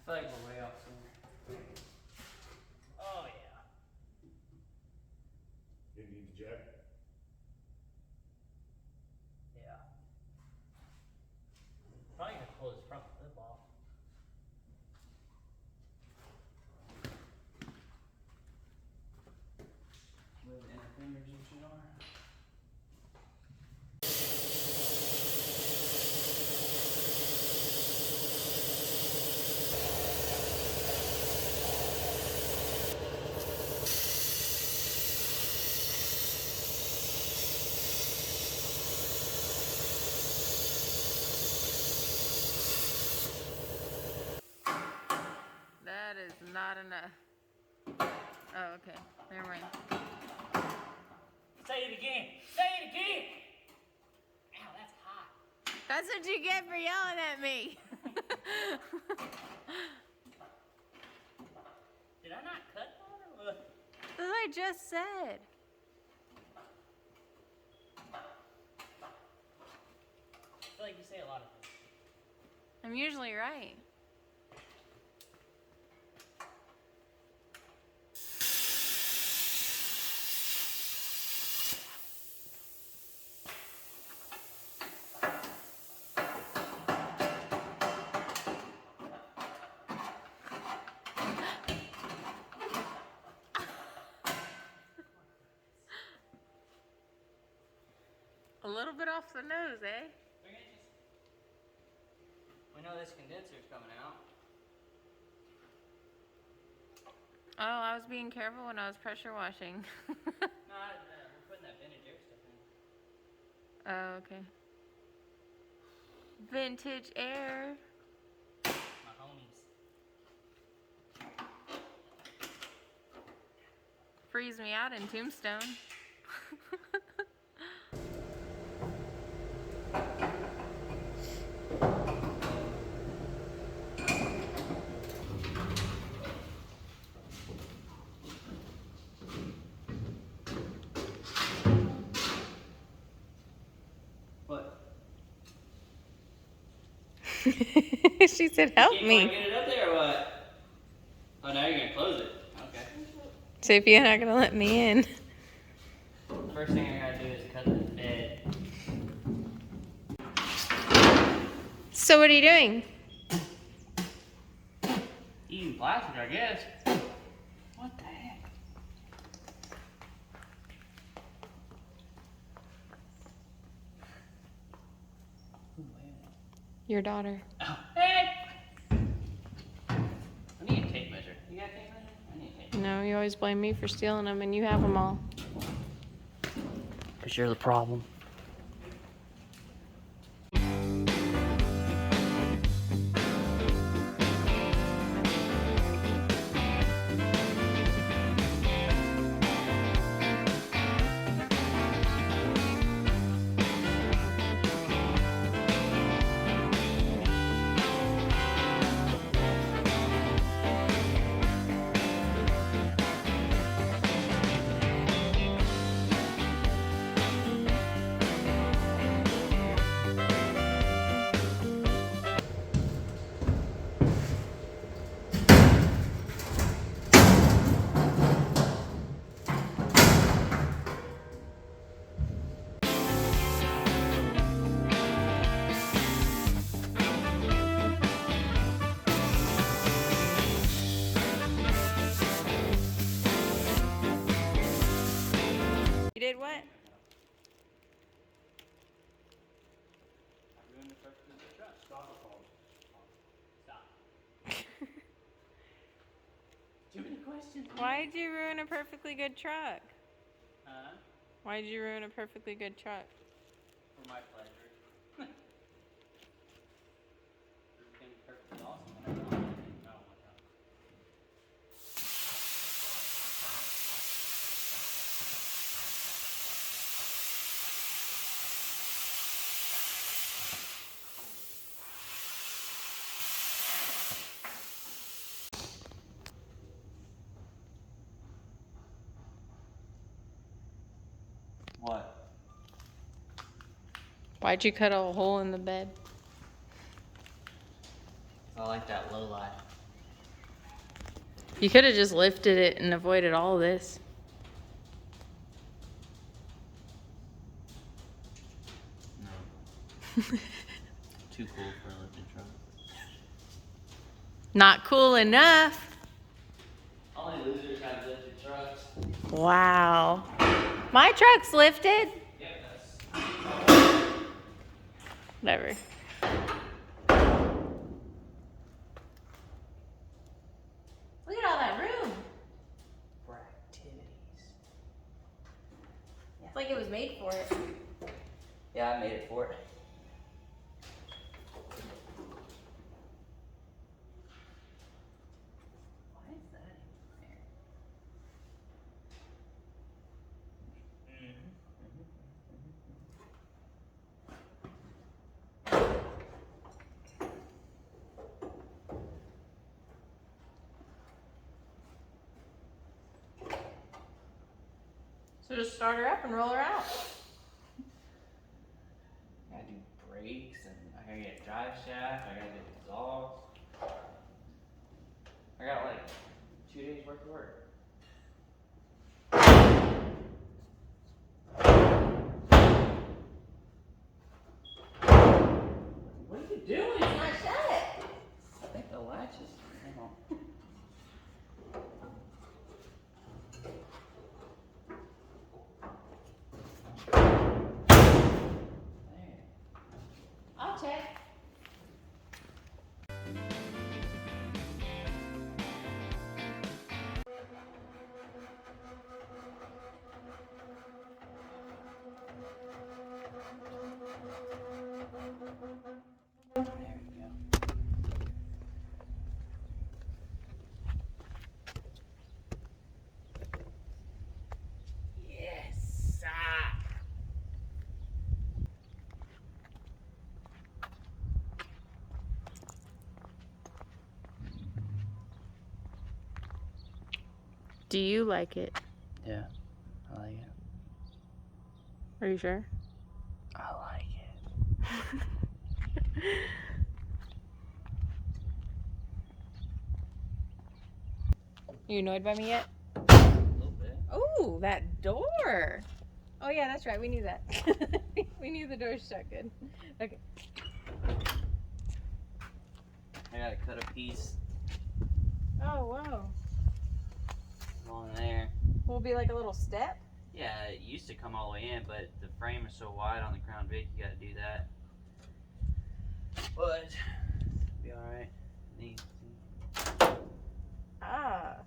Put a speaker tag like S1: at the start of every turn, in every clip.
S1: feel like we're way off somewhere. Oh yeah.
S2: You need the jack?
S1: Yeah. Probably gonna pull this front lip off. Where the inner fingers and shit are.
S3: That is not enough. Oh, okay. Never mind.
S1: Say it again! Say it again! Ow, that's hot.
S3: That's what you get for yelling at me.
S1: Did I not cut that or what?
S3: That's what I just said.
S1: I feel like you say a lot of things.
S3: I'm usually right. A little bit off the nose, eh?
S1: We know this condenser's coming out.
S3: Oh, I was being careful when I was pressure washing.
S1: No, we're putting that vintage air stuff in.
S3: Oh, okay. Vintage air.
S1: My homies.
S3: Freeze me out in Tombstone.
S1: What?
S3: She said, help
S1: You
S3: me.
S1: can't get it up there or what? Oh, now you're gonna close it. Okay.
S3: So if you're not going to let me in.
S1: First thing I gotta do is cut the bed.
S3: So what are you doing?
S1: Eating plastic, I guess. What the heck? Ooh, wait a minute.
S3: Your daughter.
S1: Oh, hey! I need a tape measure. You got a tape measure? I need a tape measure.
S3: No, you always blame me for stealing them, and you have them all.
S1: Because you're the problem.
S3: You did what?
S1: Stop. Too many questions.
S3: Why did you ruin a perfectly good truck?
S1: Huh?
S3: Why did you ruin a perfectly good truck?
S1: For my pleasure. It's gonna be perfectly awesome when I go on it. Oh my god. What?
S3: Why'd you cut a hole in the bed?
S1: I like that low light.
S3: You could have just lifted it and avoided all of this.
S2: No. Too cool for a lifted truck.
S3: Not cool enough.
S2: Only losers have lifted trucks.
S3: Wow. My truck's lifted.
S2: Yep, that's.
S3: Whatever. Look at all that room.
S2: For activities.
S3: It's like it was made for it.
S2: Yeah, I made it for it.
S3: Why is that in there? So just start her up and roll her out.
S2: I gotta do brakes and I gotta get a drive shaft, I gotta get exhaust. I got like 2 days worth of work. What are you doing?
S3: It's not shut.
S2: I think the latch is. Hang on. There.
S3: I'll check.
S2: There we go. Yes.
S3: Do you like it?
S2: Yeah, I like it.
S3: Are you sure?
S2: I like it.
S3: You annoyed by me yet?
S2: A little bit.
S3: Oh, that door. Oh yeah, that's right. We knew that. We knew the door's shut good. Okay.
S2: I gotta cut a piece
S3: Oh wow.
S2: along there.
S3: Will it be like a little step?
S2: Yeah, it used to come all the way in, but the frame is so wide on the Crown Vic, you gotta do that. But it'll be alright. Neat.
S3: Ah.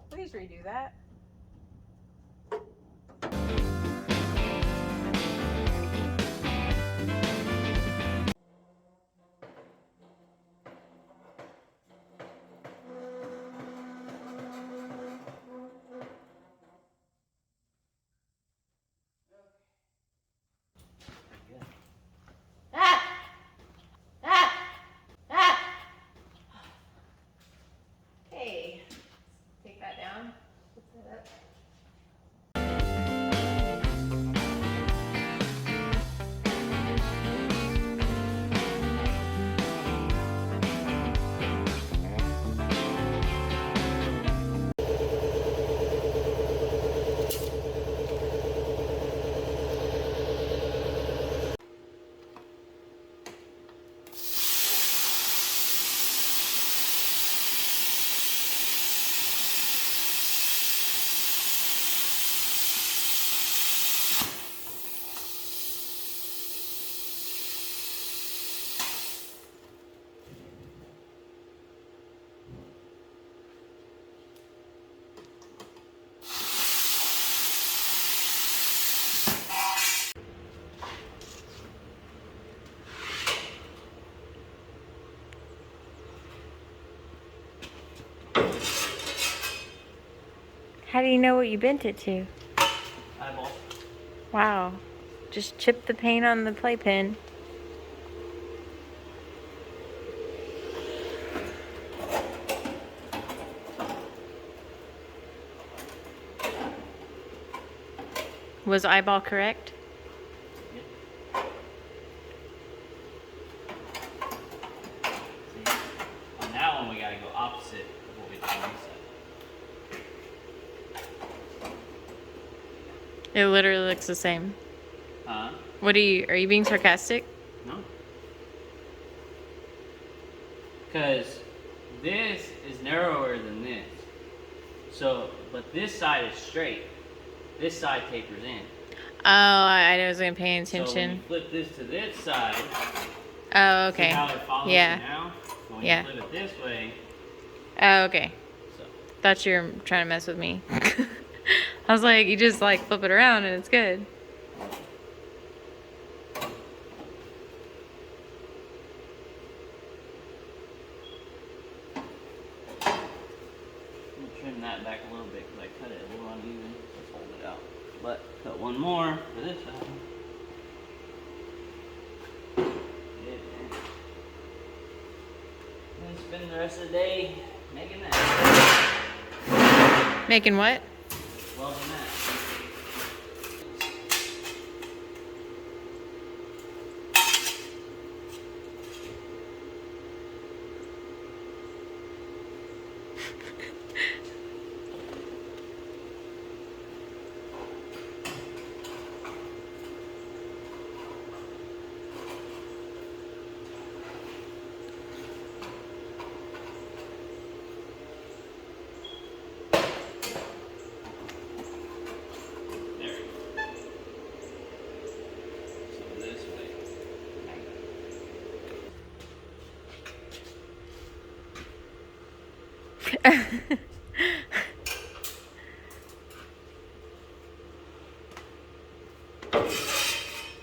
S3: Please redo that.
S2: Good.
S3: Ah! Ah! Ah! Okay. Take that down. Put that up. How do you know what you bent it to?
S2: Eyeball.
S3: Wow. Just chip the paint on the playpen. Was eyeball correct?
S2: Yep. See, on that one we gotta go opposite of what we did on this side.
S3: It literally looks the same. What are you being sarcastic?
S2: No. Because this is narrower than this. So, but this side is straight. This side tapers in.
S3: Oh, I wasn't paying attention.
S2: So when you flip this to this side,
S3: oh, okay.
S2: see how it follows
S3: Yeah.
S2: you now? So when
S3: Yeah.
S2: you flip it this way,
S3: Oh, okay.
S2: so.
S3: Thought you were trying to mess with me. I was like, you just like flip it around and it's good.
S2: I'm gonna trim that back a little bit because I cut it a little uneven. Let's hold it out. But cut one more for this side. And spend the rest of the day making that.
S3: Making what?
S2: Welding that.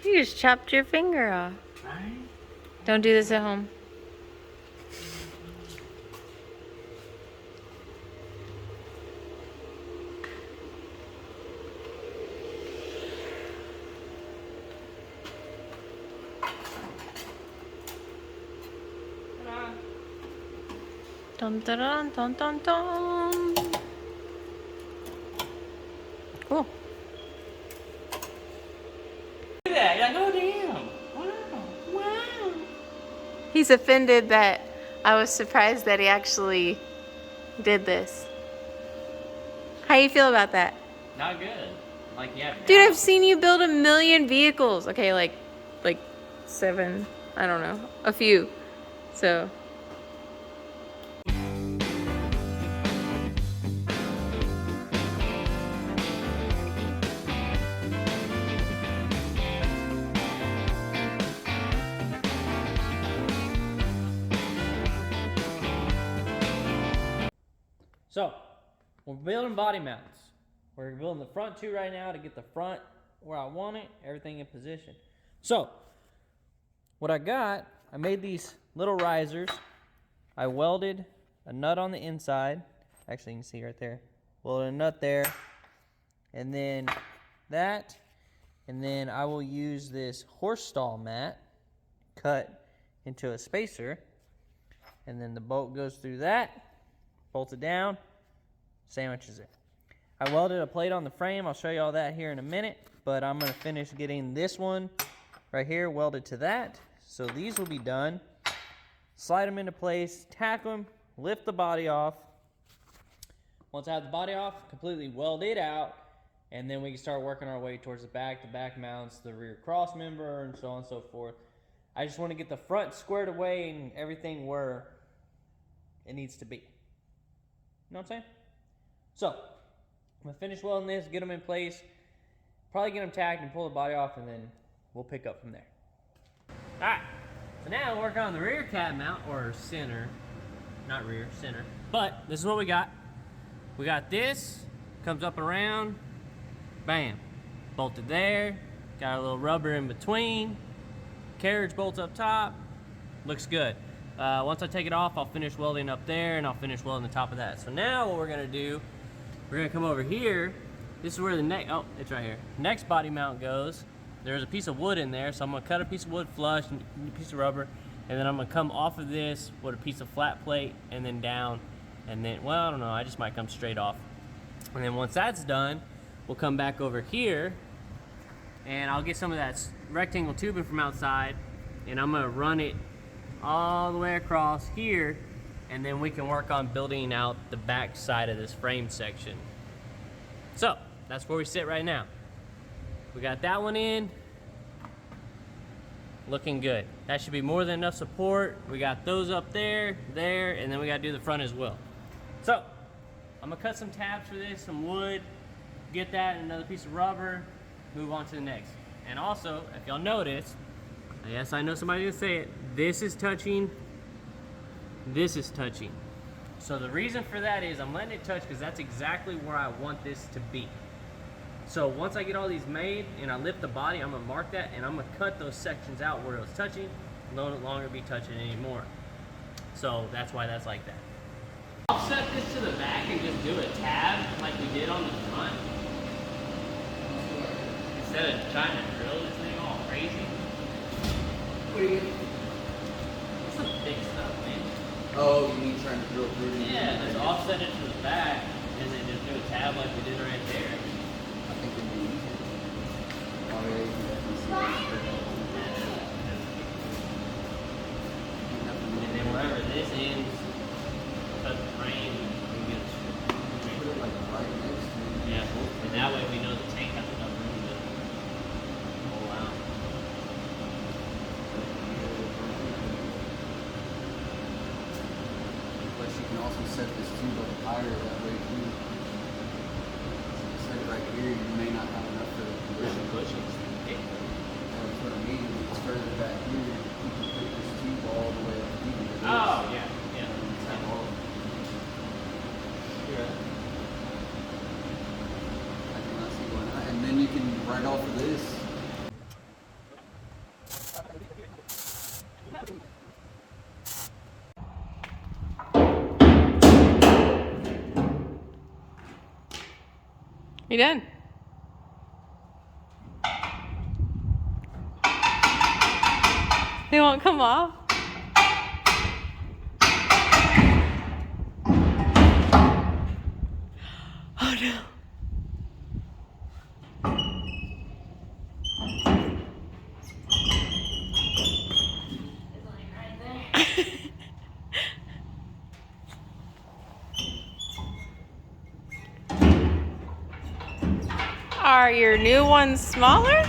S3: You just chopped your finger off.
S2: Right?
S3: Don't do this at home. Dun dun dun dun dun dun. Cool.
S2: Look at that. You're like, oh damn. Wow. Wow.
S3: He's offended that I was surprised that he actually did this. How you feel about that?
S2: Not good. Like, yeah.
S3: Dude, I've seen you build 1 million vehicles. Okay, like 7, I don't know, a few. So.
S1: So, we're building body mounts. We're building the front two right now to get the front where I want it, everything in position. So, what I got, I made these little risers. I welded a nut on the inside. Actually, you can see right there. Welded a nut there. And then that. And then I will use this horse stall mat cut into a spacer. And then the bolt goes through that. Bolt it down, sandwiches it. I welded a plate on the frame. I'll show you all that here in a minute, but I'm going to finish getting this one right here welded to that. So these will be done. Slide them into place, tack them, lift the body off. Once I have the body off, completely weld it out, and then we can start working our way towards the back mounts, the rear cross member, and so on and so forth. I just want to get the front squared away and everything where it needs to be. You know what I'm saying? So, I'm going to finish welding this, get them in place, probably get them tacked and pull the body off, and then we'll pick up from there. Alright, so now we'll work on the rear cab mount, or center. Not rear, center. But, this is what we got. We got this, comes up around, bam. Bolted there, got a little rubber in between, carriage bolts up top, looks good. Once I take it off, I'll finish welding up there, and I'll finish welding the top of that. So now what we're gonna do, we're gonna come over here. This is where the next, oh, it's right here. Next body mount goes. There's a piece of wood in there, so I'm gonna cut a piece of wood flush, and a piece of rubber, and then I'm gonna come off of this with a piece of flat plate, and then down, and then, well, I don't know, I just might come straight off. And then once that's done, we'll come back over here, and I'll get some of that rectangle tubing from outside, and I'm gonna run it all the way across here, and then we can work on building out the back side of this frame section. So, that's where we sit right now.
S2: We got that one in. Looking good. That should be more than enough support. We got those up there, and then we gotta do the front as well. So, I'm gonna cut some tabs for this, some wood, get that, and another piece of rubber, move on to the next. And also, if y'all notice, yes, I know somebody's gonna say it, this is touching, this is touching. So the reason for that is I'm letting it touch because that's exactly where I want this to be. So once I get all these made and I lift the body, I'm gonna mark that and I'm gonna cut those sections out where it was touching, no longer be touching anymore. So that's why that's like that. Offset this to the back and just do a tab like we did on the front. Instead of trying to drill this thing all crazy. It's some big stuff, man.
S4: Oh, you mean trying to drill through it?
S2: Yeah, just offset it to the back and then just do a tab like we did right there.
S4: I think it'd be easier. Oh, yeah, you can definitely see that.
S2: And then wherever this ends, cut the frame, we get a
S4: Put it like right next to it.
S2: yeah, and that way we know the tank has enough room to pull out.
S4: Plus, you can also set this tube up higher that way too. Set it right here, you may not have enough for the condition.
S2: Cushions.
S4: That's what I mean. It's further back here. You can put this tube all the way up here.
S2: Oh, yeah, yeah.
S4: It's that all.
S2: Yeah.
S4: I cannot see why not. And then you can right off of this.
S3: You done? They won't come off? Oh no. Are your new ones smaller?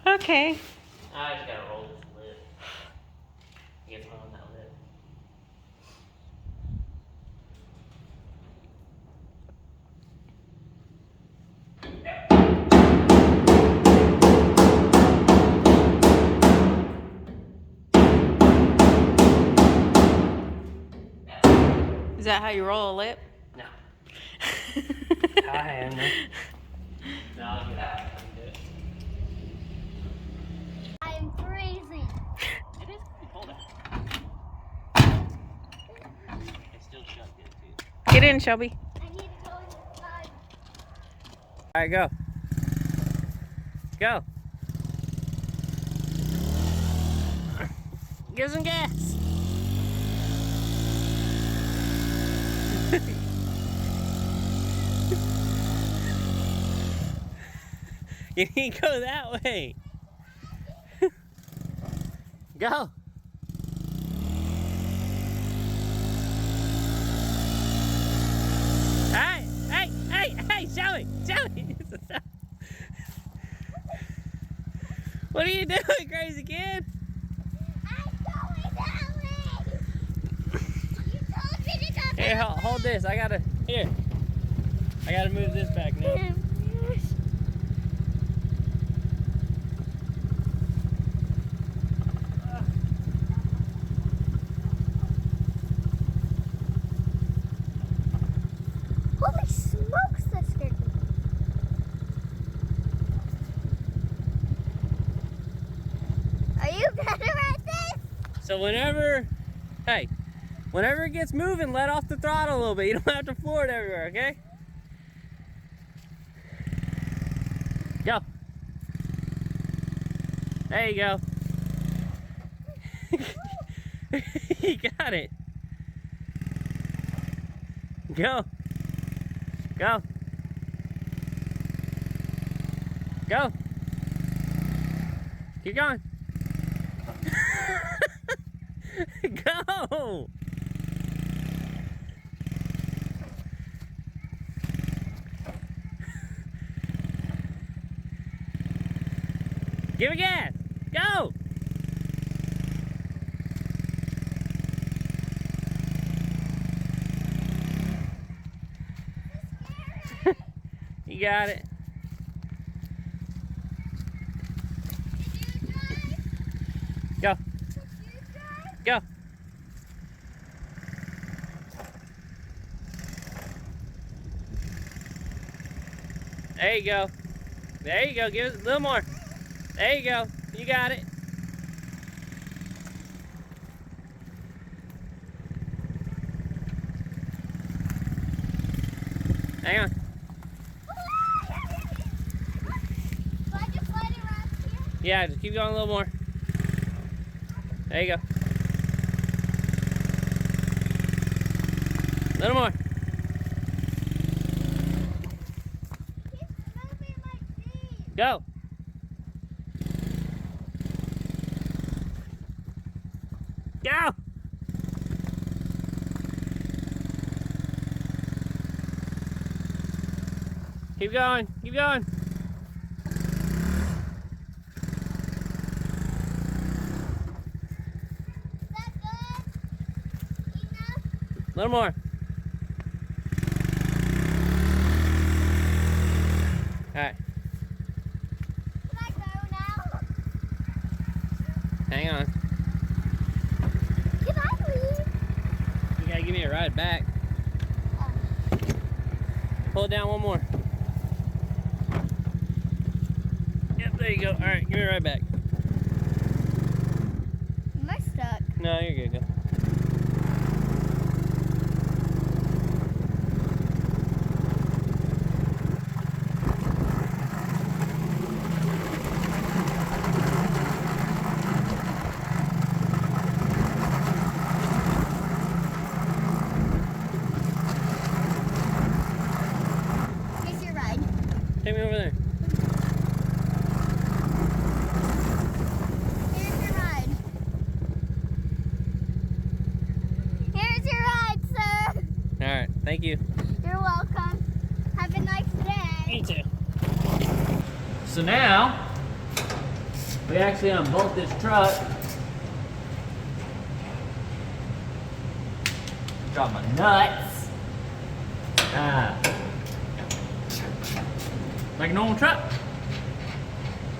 S3: Okay.
S2: I just gotta roll this lid. Get on that lid.
S3: Is that how you roll a lip?
S2: No. I am. No, I'll get out.
S5: I'm freezing.
S2: It is pretty cold out. It's still shut good too.
S3: Get in, Shelby.
S5: I need to go inside.
S2: All right, go. Go. Give some gas. You need to go that way. Go. Hey, Shelly. What are you doing, crazy kid?
S5: I'm going that way. You told me to go that
S2: Here, hold this. I gotta move this back now.
S5: way. Holy smokes, that's scared me. Are you better at this?
S2: So whenever it gets moving, let off the throttle a little bit. You don't have to floor it everywhere, okay? Go. There you go. You got it. Go. Go. Go. Keep going. Go. Give it gas. Go. You got it. Go. Go. There you go. There you go. Give it a little more. There you go. You got it. Hang on.
S5: So I just let it run here?
S2: Yeah, just keep going a little more. There you go. A little more.
S5: Keep moving like this.
S2: Go. Go. Keep going. Keep going.
S5: Is that good? Enough?
S2: A little more. All right.
S5: Can I go now?
S2: Hang on.
S5: Can I leave?
S2: You gotta give me a ride back. Pull it down one more. Yep, there you go. All right, give me a ride back.
S5: Am I stuck?
S2: No, you're good. Go.
S5: Here's your ride.
S2: Take me over there.
S5: Here's your ride. Here's your ride, sir.
S2: All right, thank you.
S5: You're welcome. Have a nice day.
S2: Me too. So now, we actually unbolt this truck. Drop my nuts. Like a normal truck.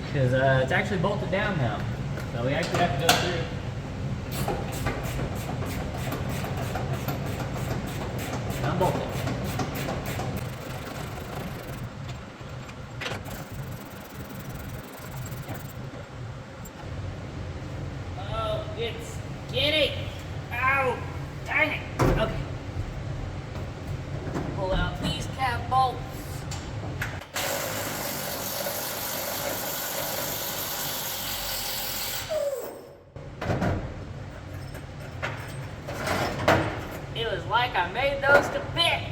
S2: Because it's actually bolted down now. So we actually have to go through. Unbolt it. Oh, it's getting. Ow! Dang it! Okay. Pull out these cap bolts. It was like I made those to fit.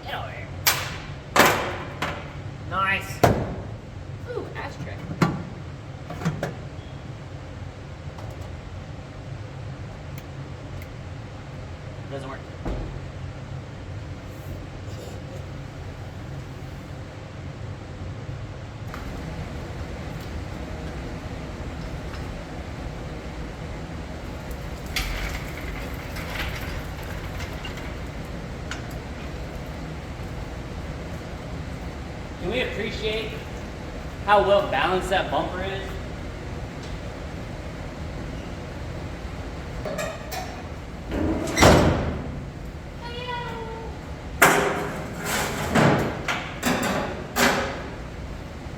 S2: Get over here. Nice. Ooh, ashtray. Doesn't work. Can we appreciate how well balanced that bumper is?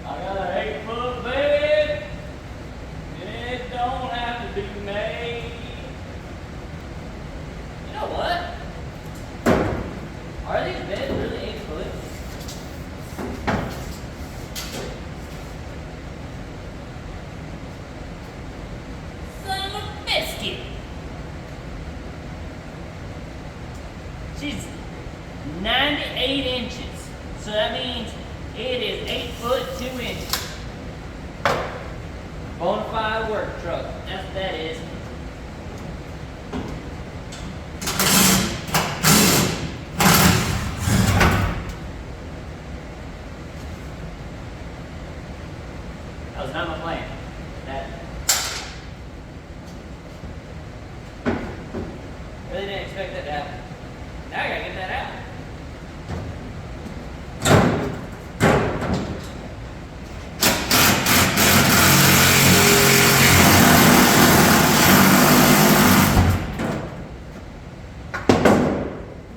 S2: I got an 8-foot bed, and it don't have to be made. You know what? Are these beds really 8 foot? Son of a biscuit. She's 98 inches, so that means
S1: It is 8 foot 2 inches. Bonafide work truck. That's what that is. That was not my plan. That really didn't expect that to happen. Now I gotta get that out.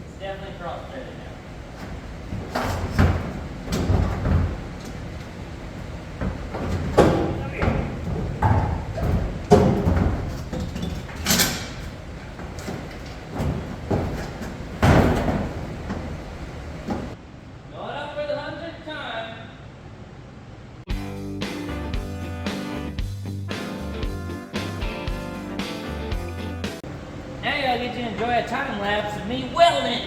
S1: It's definitely cross-threaded now. Going up for the 100th time. Now you gotta get to enjoy a time lapse of me welding.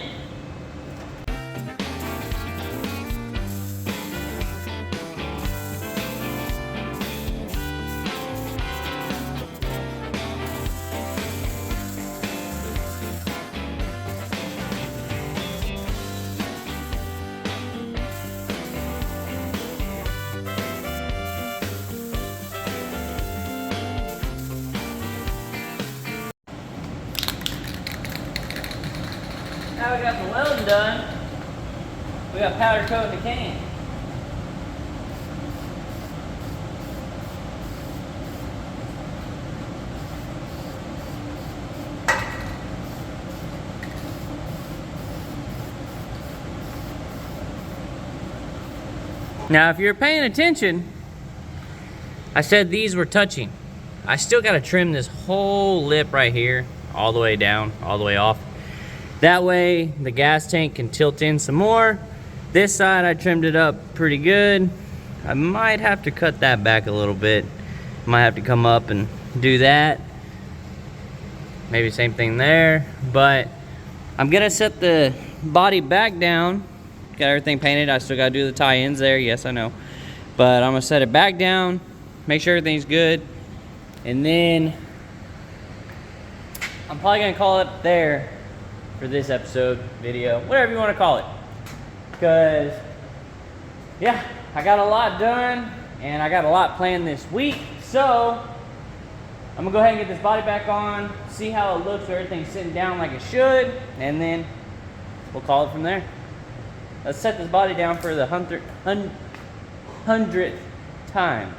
S1: Now we got the welding done, we got powder coat in the can. Now if you're paying attention, I said these were touching. I still gotta trim this whole lip right here, all the way down, all the way off. That way the gas tank can tilt in some more. This side I trimmed it up pretty good. I might have to cut that back a little bit. Might have to come up and do that. Maybe same thing there, but I'm gonna set the body back down. Got everything painted. I still gotta do the tie-ins there, yes I know. But I'm gonna set it back down, make sure everything's good, and then I'm probably gonna call it there for this episode, video, whatever you want to call it. Because, yeah, I got a lot done, and I got a lot planned this week, so I'm gonna go ahead and get this body back on, see how it looks, so everything's sitting down like it should, and then we'll call it from there. Let's set this body down for the 100th time.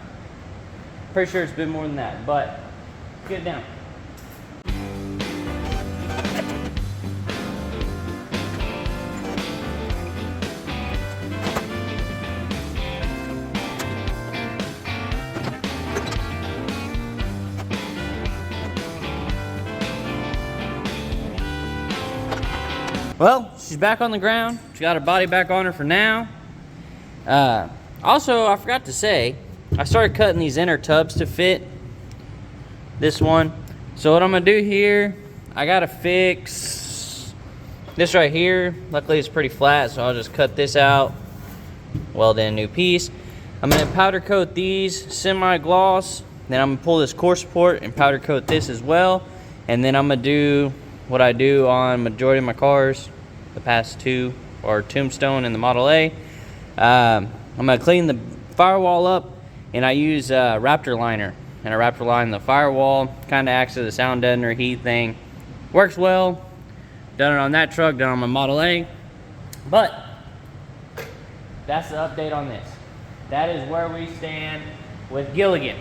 S1: Pretty sure it's been more than that, but let's get it down. Well, she's back on the ground. She got her body back on her for now. Also, I forgot to say, I started cutting these inner tubs to fit this one. So what I'm gonna do here, I gotta fix this right here. Luckily it's pretty flat, so I'll just cut this out, weld in a new piece. I'm gonna powder coat these semi-gloss. Then I'm gonna pull this core support and powder coat this as well. And then I'm gonna do what I do on majority of my cars, the past two, or Tombstone and the Model A. I'm gonna clean the firewall up, and I use Raptor liner. And I Raptor line the firewall, kind of acts as a sound deadener heat thing. Works well. Done it on that truck, done on my Model A. But that's the update on this. That is where we stand with Gilligan,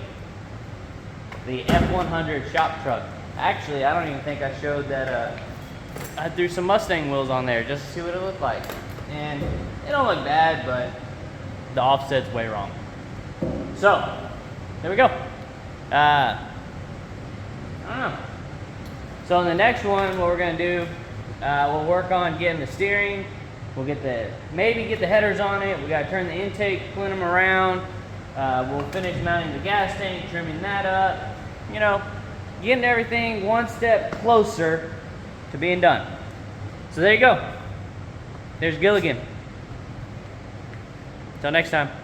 S1: the F100 shop truck. Actually, I don't even think I showed that I threw some Mustang wheels on there just to see what it looked like. And it don't look bad, but the offset's way wrong. So, there we go. I don't know. So in the next one, what we're gonna do, we'll work on getting the steering. We'll maybe get the headers on it. We gotta turn the intake, clean them around. We'll finish mounting the gas tank, trimming that up. You know, getting everything one step closer to being done. So there you go. There's Gilligan. Till next time.